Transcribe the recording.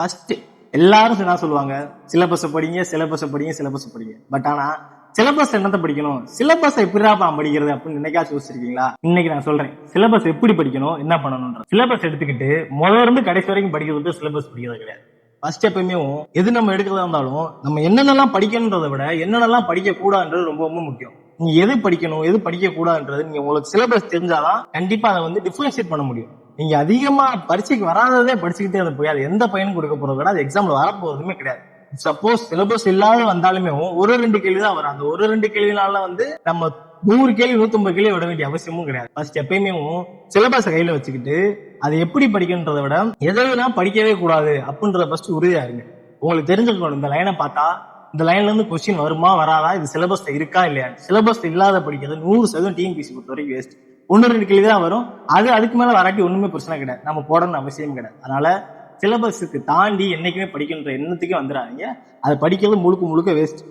First எல்லாரும் என்ன சொல்லுவாங்க, சிலபஸ் படிங்க சிலபஸ் படிங்க சிலபஸ் படிங்க. பட் ஆனா சிலபஸ் என்னத்தை படிக்கணும், சிலபஸ் எப்படிடா படிக்கிறது அப்படின்னு என்னைக்காச்சும் யோசிச்சிருக்கீங்களா? இன்னைக்கு நான் சொல்றேன் சிலபஸ் எப்படி படிக்கணும், என்ன பண்ணணும். சிலபஸ் எடுத்துக்கிட்டு முதல்ல இருந்து கடைசி வரைக்கும் படிக்கிறது சிலபஸ் படிக்கிறது கிடையாது. ஃபர்ஸ்ட் எப்பயுமே எது நம்ம எடுக்கிறதா இருந்தாலும் நம்ம என்னென்னலாம் படிக்கணுன்றதை விட என்னென்னலாம் படிக்க கூடாதுன்றது ரொம்ப ரொம்ப முக்கியம். நீங்க எது படிக்கணும் எது படிக்க கூடாதுன்றது நீங்க உங்களுக்கு சிலபஸ் தெரிஞ்சாதான் கண்டிப்பா அதை வந்து டிஃபரன்ஷியேட் பண்ண முடியும். நீங்க அதிகமா பரீட்சைக்கு வராததே படிச்சுக்கிட்டே அது போய் அது எந்த பையனும் கொடுக்க போறது கிடையாது, அது எக்ஸாம்ல வரப்போறதுமே கிடையாது. சப்போஸ் சிலபஸ் இல்லாத வந்தாலுமே ஒரு 2 கேள்வி தான் வரும். அந்த ஒரு 2 கேள்வினால வந்து நம்ம 100 கேள்வி 150 கேள்வி விட வேண்டிய அவசியமும் கிடையாது. ஃபர்ஸ்ட் எப்பயுமே சிலபஸ் கையில வச்சுக்கிட்டு அதை எப்படி படிக்கணுன்றதை விட எதுனா படிக்கவே கூடாது அப்படின்றத ஃபர்ஸ்ட் உறுதியா இருங்க. உங்களுக்கு தெரிஞ்சுக்கணும், இந்த லைனை பார்த்தா இந்த லைன்ல இருந்து கொஸ்டின் வருமா வராதா, இது சிலபஸ் இருக்கா இல்லையா. சிலபஸ் இல்லாத படிக்கிறது 100% டிஎன்பிசி பொறுத்த வரைக்கும் வேஸ்ட். 1-2 கேள்வி தான் வரும், அதுக்கு மேல வராட்டி ஒண்ணுமே பிரச்சனை கிடையாது, நம்ம போடணும்னு அவசியம் கிடையாது. அதனால சிலபஸுக்கு தாண்டி என்னைக்குமே படிக்கின்ற எண்ணத்துக்கே வந்துடாதீங்க. அதை படிக்கிறது முழுக்க முழுக்க வேஸ்ட்.